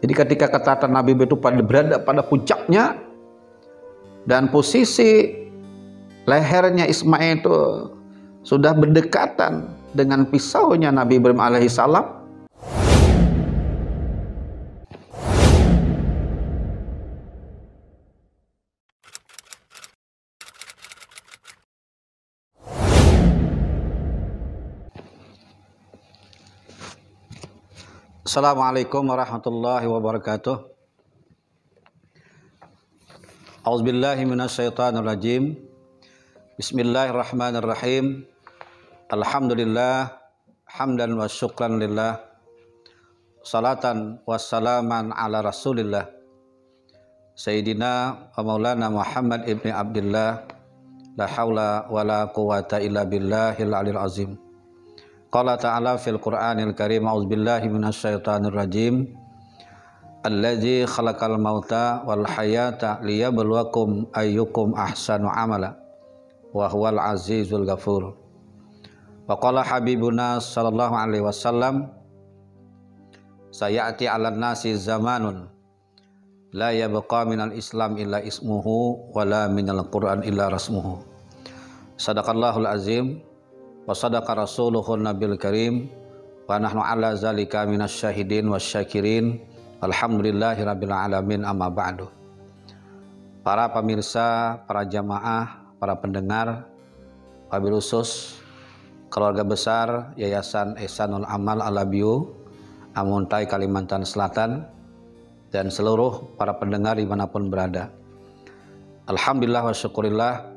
Jadi ketika ketaatan Nabi itu berada pada puncaknya dan posisi lehernya Ismail itu sudah berdekatan dengan pisaunya Nabi Ibrahim alaihissalam, Assalamualaikum warahmatullahi wabarakatuh. A'udzubillahi minasyaitonirrajim. Bismillahirrahmanirrahim. Alhamdulillah hamdan wa syukran lillah. Salatan wassalaman ala Rasulillah Sayyidina wa Maulana Muhammad ibni Abdillah. La haula wa la quwata illa billahil aliyil azim. Qala ta'ala fil Qur'anil Karim, a'udzubillahi minasyaitonir rajim. Allazi khalaqal mauta wal hayata liyabluwakum ayyukum ahsanu amala wa huwal azizul ghafur. Wa qala habibuna sallallahu alaihi wasallam, sayati 'alan nasi zamanun la yabqa minal islam illa ismuhu wa la minal qur'an illa rasmuhu. Sadaqallahul azim wa sadaqa rasuluhun nabil karim wa nahnu ala zalika minasyahidin wasyakirin alhamdulillahi rabbil alamin, amma ba'du. Para pemirsa, para jamaah, para pendengar, wabil khusus keluarga besar Yayasan Ihsanul Amal Alabiu Amuntai Kalimantan Selatan dan seluruh para pendengar dimanapun berada, alhamdulillah wa syukurillah.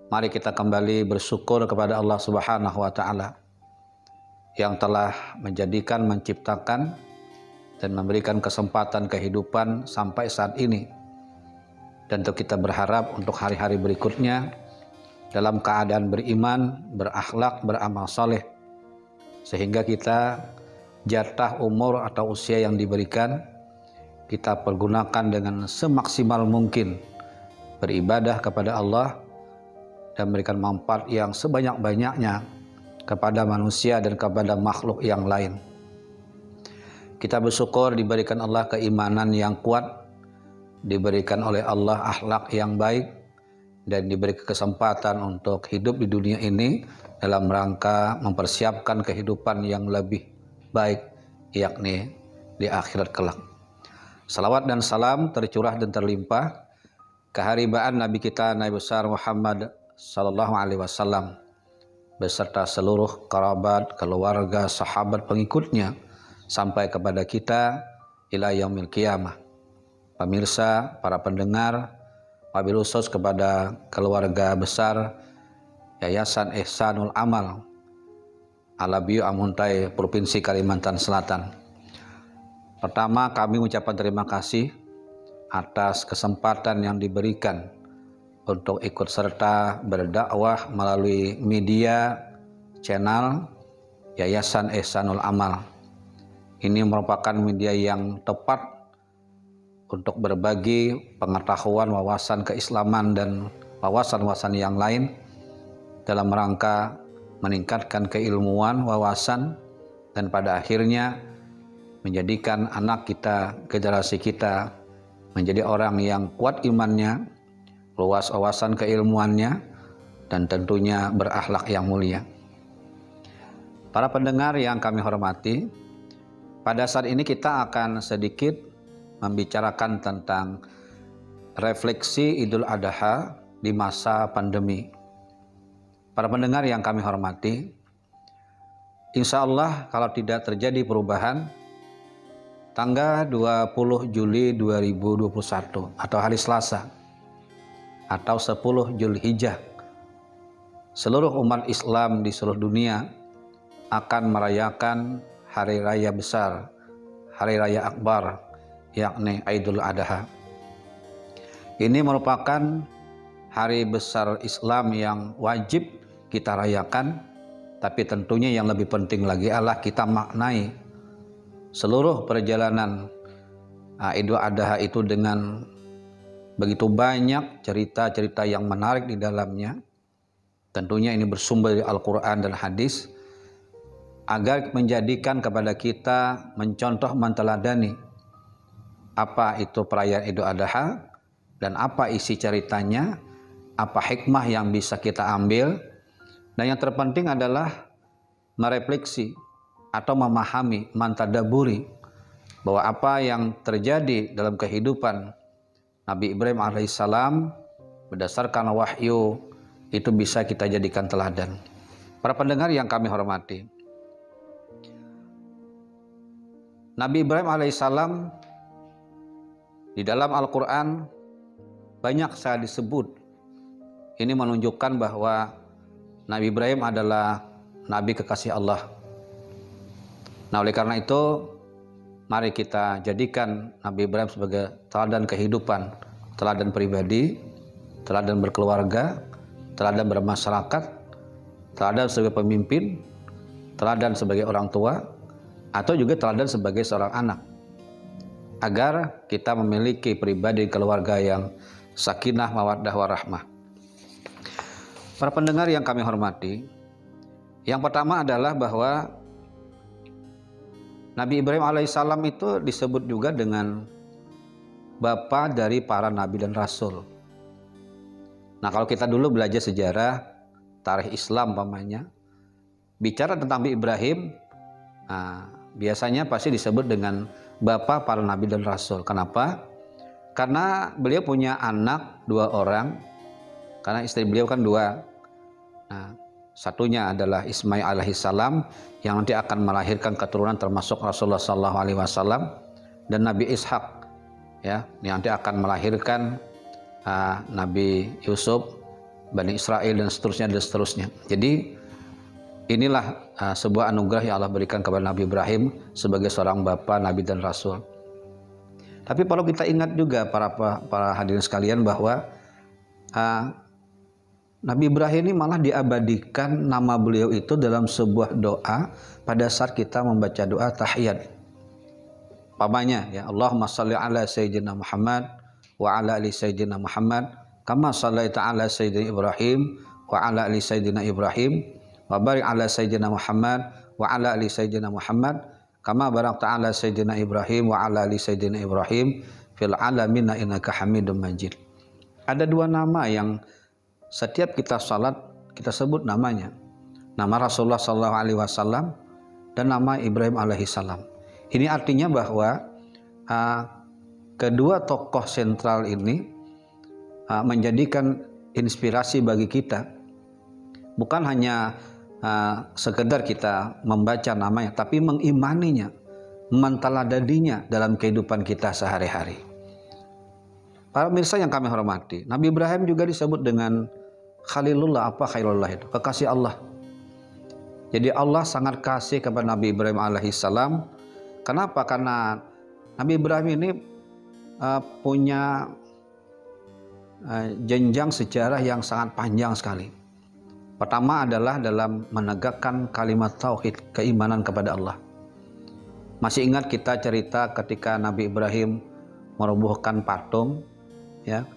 Mari kita kembali bersyukur kepada Allah Subhanahu wa Ta'ala yang telah menjadikan, menciptakan dan memberikan kesempatan kehidupan sampai saat ini, dan tentu kita berharap untuk hari-hari berikutnya dalam keadaan beriman, berakhlak, beramal soleh, sehingga kita jatah umur atau usia yang diberikan kita pergunakan dengan semaksimal mungkin beribadah kepada Allah dan memberikan manfaat yang sebanyak-banyaknya kepada manusia dan kepada makhluk yang lain. Kita bersyukur diberikan Allah keimanan yang kuat, diberikan oleh Allah akhlak yang baik, dan diberi kesempatan untuk hidup di dunia ini dalam rangka mempersiapkan kehidupan yang lebih baik, yakni di akhirat kelak. Salawat dan salam tercurah dan terlimpah keharibaan Nabi kita Nabi besar Muhammad sallallahu alaihi wasallam beserta seluruh kerabat, keluarga, sahabat, pengikutnya sampai kepada kita ila yaumil qiyamah. Pemirsa, para pendengar, wabil khusus kepada keluarga besar Yayasan Ihsanul Amal Alabiu Amuntai Provinsi Kalimantan Selatan. Pertama, kami mengucapkan terima kasih atas kesempatan yang diberikan untuk ikut serta berdakwah melalui media channel Yayasan Ihsanul Amal. Ini merupakan media yang tepat untuk berbagi pengetahuan, wawasan keislaman dan wawasan-wawasan yang lain dalam rangka meningkatkan keilmuan, wawasan, dan pada akhirnya menjadikan anak kita, generasi kita menjadi orang yang kuat imannya, luas wawasan keilmuannya, dan tentunya berakhlak yang mulia. Para pendengar yang kami hormati, pada saat ini kita akan sedikit membicarakan tentang refleksi Idul Adha di masa pandemi. Para pendengar yang kami hormati, insya Allah kalau tidak terjadi perubahan, tanggal 20 Juli 2021 atau hari Selasa atau 10 Zulhijjah, seluruh umat Islam di seluruh dunia akan merayakan hari raya besar, hari raya akbar, yakni Idul Adha. Ini merupakan hari besar Islam yang wajib kita rayakan, tapi tentunya yang lebih penting lagi adalah kita maknai seluruh perjalanan Idul Adha itu dengan begitu banyak cerita-cerita yang menarik di dalamnya. Tentunya ini bersumber dari Al-Quran dan hadis, agar menjadikan kepada kita mencontoh, menteladani apa itu perayaan Idul Adha dan apa isi ceritanya, apa hikmah yang bisa kita ambil, dan yang terpenting adalah merefleksi atau memahami, mentadaburi bahwa apa yang terjadi dalam kehidupan Nabi Ibrahim alaihissalam berdasarkan wahyu itu bisa kita jadikan teladan. Para pendengar yang kami hormati, Nabi Ibrahim alaihissalam di dalam Al-Quran banyak sekali disebut. Ini menunjukkan bahwa Nabi Ibrahim adalah Nabi kekasih Allah. Nah, oleh karena itu, mari kita jadikan Nabi Ibrahim sebagai teladan kehidupan, teladan pribadi, teladan berkeluarga, teladan bermasyarakat, teladan sebagai pemimpin, teladan sebagai orang tua, atau juga teladan sebagai seorang anak, agar kita memiliki pribadi keluarga yang sakinah, mawaddah, warahmah. Para pendengar yang kami hormati, yang pertama adalah bahwa Nabi Ibrahim alaihissalam itu disebut juga dengan bapa dari para nabi dan rasul. Nah, kalau kita dulu belajar sejarah tarikh Islam pamannya, bicara tentang Nabi Ibrahim, biasanya pasti disebut dengan bapa para nabi dan rasul. Kenapa? Karena beliau punya anak 2 orang, karena istri beliau kan 2. Nah, satunya adalah Ismail alaihissalam yang nanti akan melahirkan keturunan termasuk Rasulullah SAW, dan Nabi Ishak ya, yang nanti akan melahirkan Nabi Yusuf, Bani Israel, dan seterusnya. Jadi inilah sebuah anugerah yang Allah berikan kepada Nabi Ibrahim sebagai seorang bapa, nabi dan rasul. Tapi perlu kita ingat juga para hadirin sekalian bahwa Nabi Ibrahim ini malah diabadikan nama beliau itu dalam sebuah doa pada saat kita membaca doa tahiyat. Pamannya ya, Allahumma shalli ala sayyidina Muhammad wa ala ali sayyidina Muhammad kama shallaita ala sayyidina Ibrahim wa ala ali sayyidina Ibrahim wa barik ala sayyidina Muhammad wa ala ali sayyidina Muhammad kama barakta ala sayyidina Ibrahim wa ala ali sayyidina Ibrahim fil alamin innaka Hamidum Majid. Ada 2 nama yang setiap kita salat kita sebut namanya, nama Rasulullah SAW dan nama Ibrahim alaihissalam. Ini artinya bahwa kedua tokoh sentral ini menjadikan inspirasi bagi kita, bukan hanya sekedar kita membaca namanya, tapi mengimaninya, menteladaninya dalam kehidupan kita sehari-hari. Para pemirsa yang kami hormati, Nabi Ibrahim juga disebut dengan Khalilullah. Apa Khalilullah itu? Kekasih Allah. Jadi Allah sangat kasih kepada Nabi Ibrahim alaihissalam. Kenapa? Karena Nabi Ibrahim ini punya jenjang sejarah yang sangat panjang sekali. Pertama adalah dalam menegakkan kalimat tauhid, keimanan kepada Allah. Masih ingat kita cerita ketika Nabi Ibrahim merobohkan patung ya,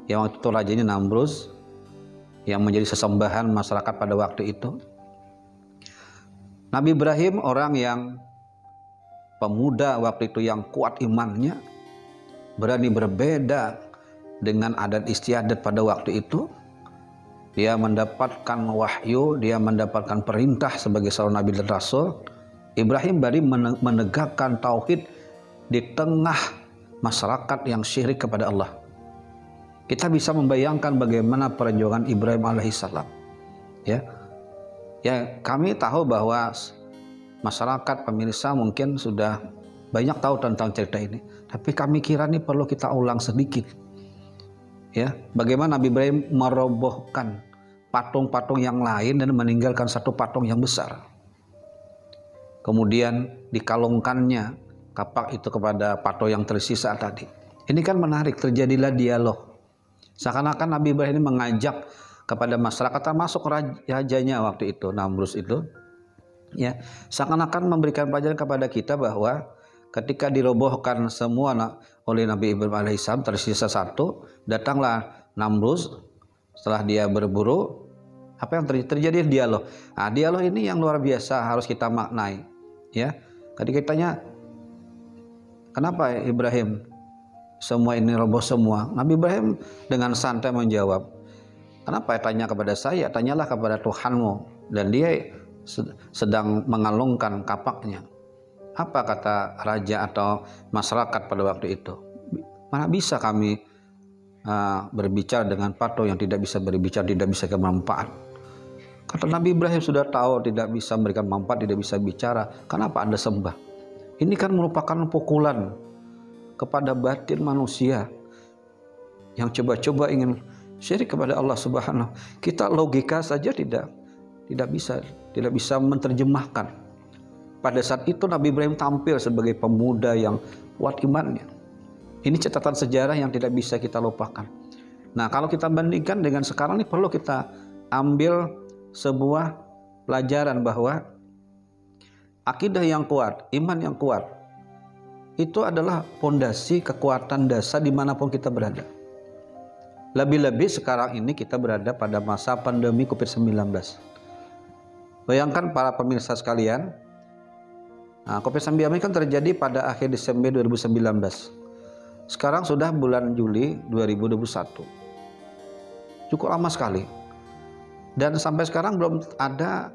yang waktu itu rajanya Namrus, yang menjadi sesembahan masyarakat pada waktu itu. Nabi Ibrahim orang yang pemuda waktu itu yang kuat imannya, berani berbeda dengan adat istiadat pada waktu itu. Dia mendapatkan wahyu, dia mendapatkan perintah sebagai seorang nabi dan rasul. Ibrahim berani menegakkan tauhid di tengah masyarakat yang syirik kepada Allah. Kita bisa membayangkan bagaimana perjuangan Ibrahim alaihissalam. Ya, kami tahu bahwa masyarakat pemirsa mungkin sudah banyak tahu tentang cerita ini, tapi kami kira ini perlu kita ulang sedikit. Ya, bagaimana Nabi Ibrahim merobohkan patung-patung yang lain dan meninggalkan satu patung yang besar. Kemudian dikalungkannya kapak itu kepada patung yang tersisa tadi. Ini kan menarik, terjadilah dialog. Seakan-akan Nabi Ibrahim ini mengajak kepada masyarakat, termasuk rajanya waktu itu, Namrus itu, ya, seakan-akan memberikan pelajaran kepada kita bahwa ketika dirobohkan semua oleh Nabi Ibrahim alaihissalam, tersisa satu, datanglah Namrus. Setelah dia berburu, apa yang terjadi? Dialog. Nah, dialog ini yang luar biasa harus kita maknai. Ya, ketika ditanya, kenapa Ibrahim semua ini roboh semua. Nabi Ibrahim dengan santai menjawab, kenapa tanya kepada saya? Tanyalah kepada Tuhanmu. Dan dia sedang mengalungkan kapaknya. Apa kata raja atau masyarakat pada waktu itu? Mana bisa kami berbicara dengan patung yang tidak bisa berbicara, tidak bisa bermanfaat. Kata Nabi Ibrahim, sudah tahu tidak bisa memberikan manfaat, tidak bisa bicara, kenapa Anda sembah? Ini kan merupakan pukulan kepada batin manusia yang coba-coba ingin syirik kepada Allah Subhanahu. Kita logika saja tidak bisa menerjemahkan. Pada saat itu Nabi Ibrahim tampil sebagai pemuda yang kuat imannya. Ini catatan sejarah yang tidak bisa kita lupakan. Nah, kalau kita bandingkan dengan sekarang ini, perlu kita ambil sebuah pelajaran bahwa akidah yang kuat, iman yang kuat, itu adalah fondasi kekuatan dasar dimanapun kita berada. Lebih-lebih sekarang ini kita berada pada masa pandemi COVID-19. Bayangkan para pemirsa sekalian, COVID-19 kan terjadi pada akhir Desember 2019. Sekarang sudah bulan Juli 2021. Cukup lama sekali. Dan sampai sekarang belum ada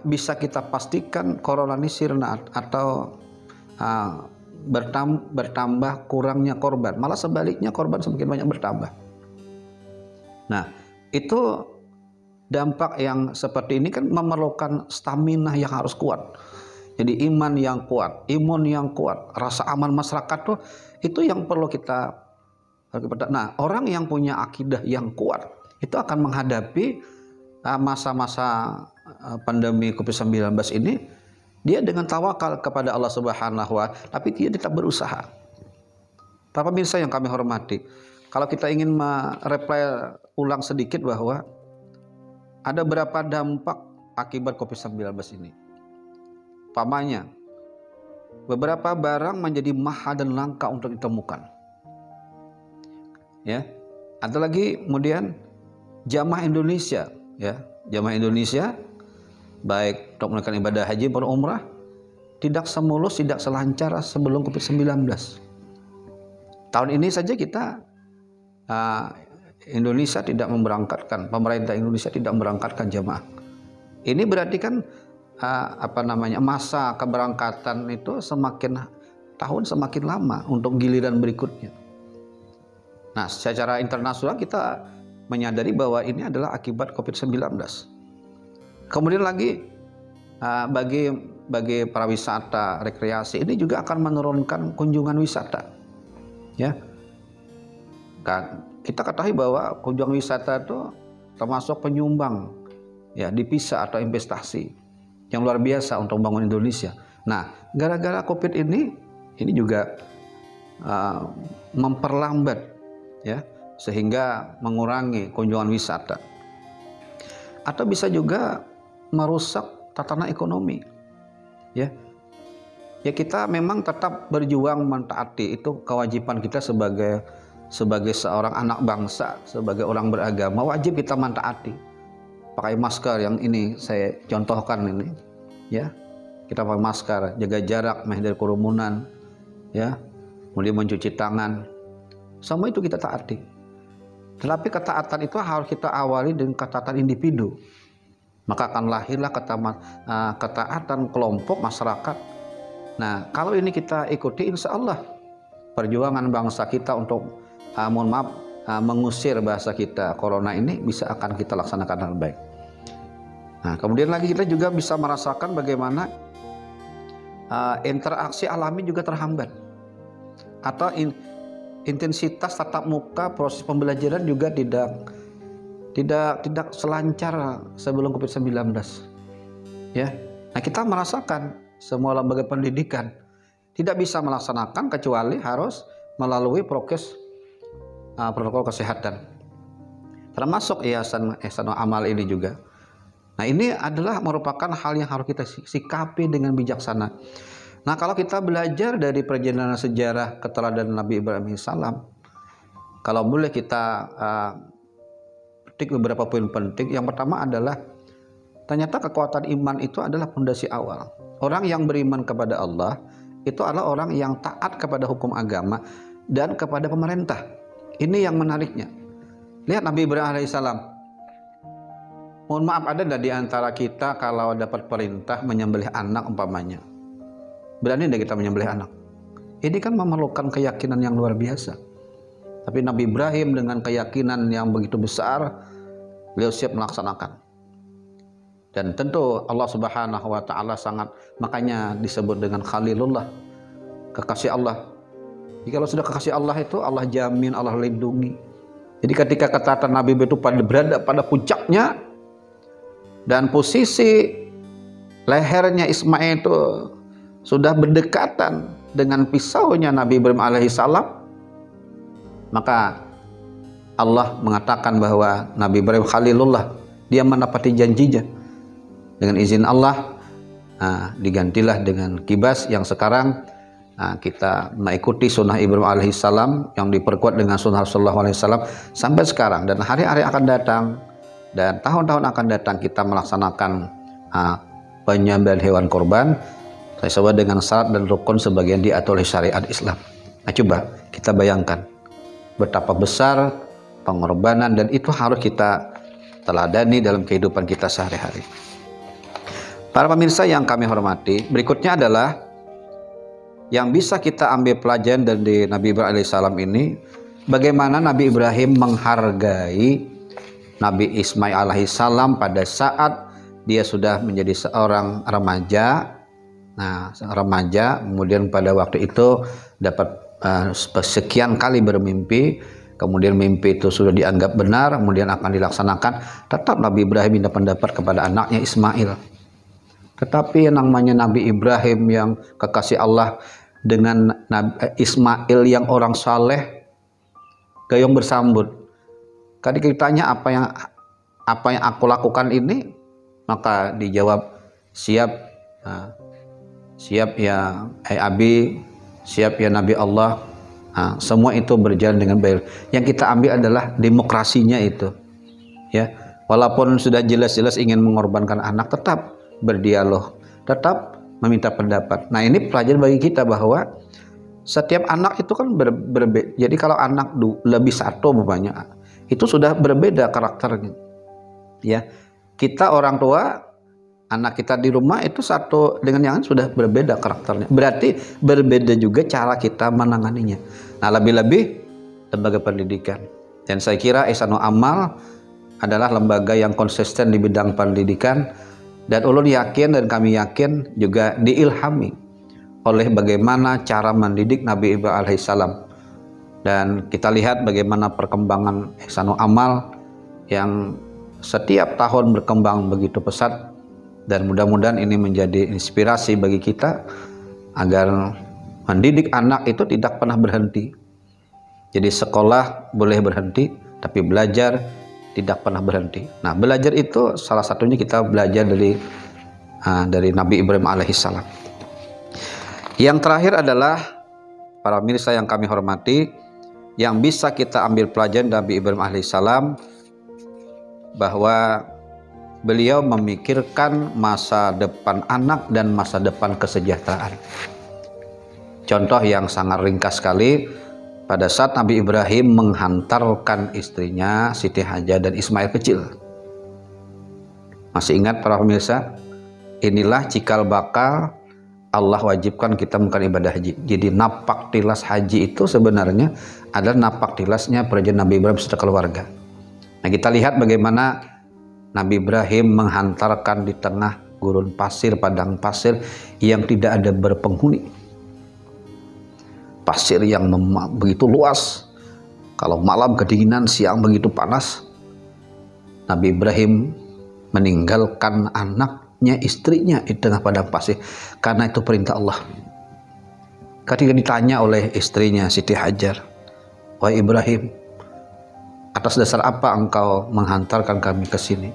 bisa kita pastikan corona ini sirna atau bertambah kurangnya korban. Malah sebaliknya, korban semakin banyak bertambah. Nah, itu dampak yang seperti ini kan memerlukan stamina yang harus kuat. Jadi iman yang kuat, imun yang kuat, rasa aman masyarakat tuh itu yang perlu kita. Nah, orang yang punya akidah yang kuat itu akan menghadapi masa-masa pandemi COVID-19 ini, dia dengan tawakal kepada Allah Subhanahu wa Ta'ala, tapi dia tetap berusaha. Para pemirsa yang kami hormati, kalau kita ingin mereply ulang sedikit bahwa ada berapa dampak akibat COVID-19 ini. Pamannya, beberapa barang menjadi mahal dan langka untuk ditemukan. Ya, ada lagi kemudian jamaah Indonesia, ya, jamaah Indonesia baik untuk melakukan ibadah haji maupun umrah tidak semulus, tidak selancar sebelum COVID-19. Tahun ini saja kita Indonesia tidak memberangkatkan, pemerintah Indonesia tidak memberangkatkan jamaah. Ini berarti kan masa keberangkatan itu semakin tahun semakin lama untuk giliran berikutnya. Nah, secara internasional kita menyadari bahwa ini adalah akibat COVID-19. Kemudian lagi bagi para wisata rekreasi ini juga akan menurunkan kunjungan wisata. Ya, kan kita ketahui bahwa kunjungan wisata itu termasuk penyumbang ya devisa atau investasi yang luar biasa untuk membangun Indonesia. Nah, gara-gara COVID ini juga memperlambat ya, sehingga mengurangi kunjungan wisata. Atau bisa juga merusak tatanan ekonomi. Ya. Ya, kita memang tetap berjuang mentaati, itu kewajiban kita sebagai seorang anak bangsa, sebagai orang beragama, wajib kita mentaati. Pakai masker yang ini saya contohkan ini, ya, kita pakai masker, jaga jarak, menghindari kerumunan, ya, kemudian mencuci tangan, semua itu kita taati. Tetapi ketaatan itu harus kita awali dengan ketaatan individu, maka akan lahirlah ketaatan kelompok masyarakat. Nah, kalau ini kita ikuti, insya Allah perjuangan bangsa kita untuk mengusir bahasa kita corona ini bisa akan kita laksanakan dengan baik. Nah, kemudian lagi kita juga bisa merasakan bagaimana interaksi alami juga terhambat, atau intensitas tatap muka proses pembelajaran juga tidak selancar sebelum COVID-19. Ya, nah kita merasakan semua lembaga pendidikan tidak bisa melaksanakan kecuali harus melalui protokol kesehatan, termasuk yayasan amal ini juga. Nah, ini adalah merupakan hal yang harus kita sikapi dengan bijaksana. Nah, kalau kita belajar dari perjalanan sejarah keteladanan Nabi Ibrahim salam, kalau boleh kita petik beberapa poin penting. Yang pertama adalah ternyata kekuatan iman itu adalah fondasi awal. Orang yang beriman kepada Allah itu adalah orang yang taat kepada hukum agama dan kepada pemerintah. Ini yang menariknya. Lihat Nabi Ibrahim alaihissalam. Mohon maaf, ada nggak di antara kita kalau dapat perintah menyembelih anak umpamanya, berani nggak kita menyembelih anak? Ini kan memerlukan keyakinan yang luar biasa. Tapi Nabi Ibrahim dengan keyakinan yang begitu besar, beliau siap melaksanakan. Dan tentu Allah Subhanahu wa taala sangat, makanya disebut dengan Khalilullah, kekasih Allah. Jika kalau sudah kekasih Allah itu Allah jamin, Allah lindungi. Jadi ketika ketaatan Nabi itu berada pada puncaknya dan posisi lehernya Ismail itu sudah berdekatan dengan pisaunya Nabi Ibrahim alaihissalam, maka Allah mengatakan bahwa Nabi Ibrahim Khalilullah, dia menepati janjinya. Dengan izin Allah, digantilah dengan kibas yang sekarang kita mengikuti sunnah Ibrahim alaihissalam yang diperkuat dengan sunnah Rasulullah alaihissalam sampai sekarang. Dan hari-hari akan datang dan tahun-tahun akan datang kita melaksanakan penyembelihan hewan korban sesuai dengan syarat dan rukun sebagian diatur oleh syariat Islam. Nah, coba kita bayangkan betapa besar pengorbanan, dan itu harus kita teladani dalam kehidupan kita sehari-hari. Para pemirsa yang kami hormati, berikutnya adalah yang bisa kita ambil pelajaran dari Nabi Ibrahim alaihissalam ini, bagaimana Nabi Ibrahim menghargai Nabi Ismail alaihissalam pada saat dia sudah menjadi seorang remaja. Nah, remaja, kemudian pada waktu itu dapat sekian kali bermimpi, kemudian mimpi itu sudah dianggap benar, kemudian akan dilaksanakan. Tetap Nabi Ibrahim minta pendapat kepada anaknya Ismail. Tetapi yang namanya Nabi Ibrahim yang kekasih Allah dengan Ismail yang orang saleh, gayung bersambut. Ketika ditanya apa yang aku lakukan ini, maka dijawab, siap, siap ya Abi, siap ya Nabi Allah. Semua itu berjalan dengan baik. Yang kita ambil adalah demokrasinya itu, ya. Walaupun sudah jelas-jelas ingin mengorbankan anak, tetap berdialog, tetap meminta pendapat. Nah, ini pelajaran bagi kita bahwa setiap anak itu kan berbeda. Jadi kalau anak lebih satu banyak, itu sudah berbeda karakternya. Ya, kita orang tua, anak kita di rumah itu satu dengan yang lain sudah berbeda karakternya. Berarti berbeda juga cara kita menanganinya. Nah, lebih-lebih lembaga pendidikan. Dan saya kira Ihsanul Amal adalah lembaga yang konsisten di bidang pendidikan. Dan ulun yakin dan kami yakin juga diilhami oleh bagaimana cara mendidik Nabi Ibrahim alaihissalam. Dan kita lihat bagaimana perkembangan Ihsanul Amal yang setiap tahun berkembang begitu pesat. Dan mudah-mudahan ini menjadi inspirasi bagi kita agar mendidik anak itu tidak pernah berhenti. Jadi sekolah boleh berhenti, tapi belajar tidak pernah berhenti. Nah, belajar itu salah satunya kita belajar dari Nabi Ibrahim alaihissalam. Yang terakhir adalah para pemirsa yang kami hormati, yang bisa kita ambil pelajaran Nabi Ibrahim alaihissalam bahwa beliau memikirkan masa depan anak dan masa depan kesejahteraan. Contoh yang sangat ringkas sekali, pada saat Nabi Ibrahim menghantarkan istrinya Siti Hajar dan Ismail kecil. Masih ingat para pemirsa? Inilah cikal bakal Allah wajibkan kita melakukan ibadah haji. Jadi napak tilas haji itu sebenarnya adalah napak tilasnya perjalanan Nabi Ibrahim serta keluarga. Nah, kita lihat bagaimana Nabi Ibrahim menghantarkan di tengah gurun pasir, padang pasir yang tidak ada berpenghuni. Pasir yang begitu luas, kalau malam kedinginan, siang begitu panas. Nabi Ibrahim meninggalkan anaknya, istrinya di tengah padang pasir karena itu perintah Allah. Ketika ditanya oleh istrinya Siti Hajar, "Wahai Ibrahim, atas dasar apa engkau menghantarkan kami ke sini?"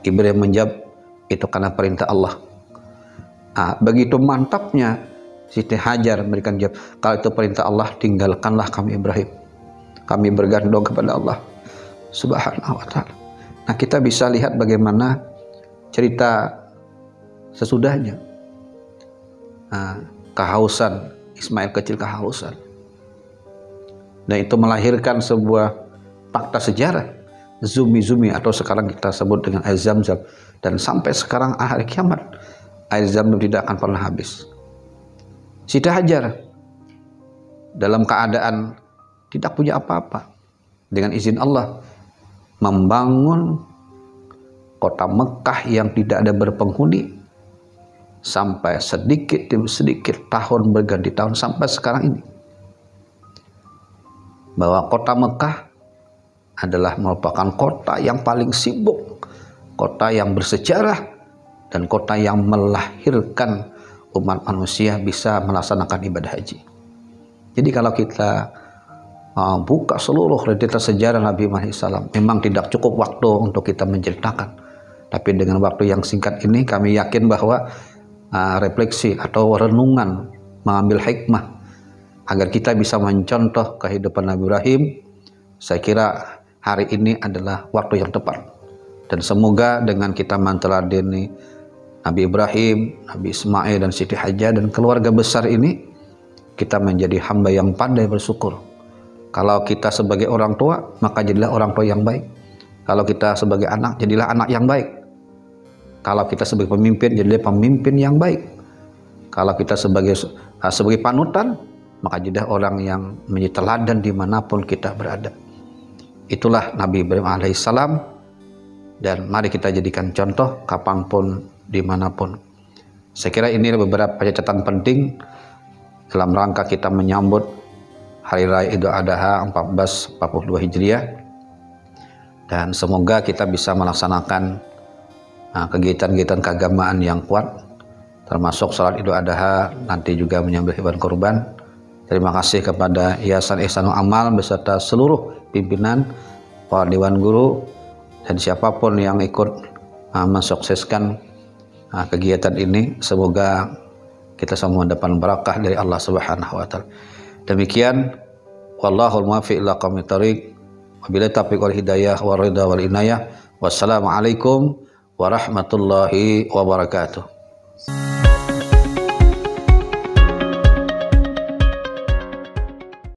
Ibrahim menjawab, "Itu karena perintah Allah." Begitu mantapnya Siti Hajar memberikan jawab, "Kalau itu perintah Allah, tinggalkanlah kami Ibrahim. Kami bergantung kepada Allah Subhanahu wa ta'ala." Nah, kita bisa lihat bagaimana cerita sesudahnya. Kehausan, Ismail kecil kehausan. dan itu melahirkan sebuah fakta sejarah, Zumi atau sekarang kita sebut dengan air Zam-Zam, dan sampai sekarang akhir kiamat air Zam-Zam tidak akan pernah habis. Siti Hajar dalam keadaan tidak punya apa-apa, dengan izin Allah membangun kota Mekah yang tidak ada berpenghuni sampai sedikit demi sedikit, tahun berganti tahun sampai sekarang ini. Bahwa kota Mekah adalah merupakan kota yang paling sibuk, kota yang bersejarah, dan kota yang melahirkan umat manusia bisa melaksanakan ibadah haji. Jadi kalau kita buka seluruh identitas sejarah Nabi Muhammad SAW, memang tidak cukup waktu untuk kita menceritakan. Tapi dengan waktu yang singkat ini kami yakin bahwa refleksi atau renungan mengambil hikmah agar kita bisa mencontoh kehidupan Nabi Ibrahim, saya kira hari ini adalah waktu yang tepat. Dan semoga dengan kita menteladani Nabi Ibrahim, Nabi Ismail, dan Siti Hajar dan keluarga besar ini, kita menjadi hamba yang pandai bersyukur. Kalau kita sebagai orang tua, maka jadilah orang tua yang baik. Kalau kita sebagai anak, jadilah anak yang baik. Kalau kita sebagai pemimpin, jadilah pemimpin yang baik. Kalau kita sebagai panutan, maka jadilah orang yang menjadi teladan dimanapun kita berada. Itulah Nabi Ibrahim alaihissalam, dan mari kita jadikan contoh kapanpun, dimanapun. Saya kira ini beberapa catatan penting dalam rangka kita menyambut Hari Raya Idul Adha 1442 Hijriah, dan semoga kita bisa melaksanakan kegiatan-kegiatan keagamaan yang kuat, termasuk salat Idul Adha, nanti juga menyembelih hewan kurban. Terima kasih kepada Yayasan Ihsanul Amal beserta seluruh pimpinan, para dewan guru, dan siapapun yang ikut mensukseskan kegiatan ini. Semoga kita semua mendapat barakah dari Allah Subhanahu wa taala. Demikian, wallahul muwaffiq ila aqwamit thoriq, wabillahi taufiq wal hidayah wa ridha wal inayah. Wassalamualaikum warahmatullahi wabarakatuh.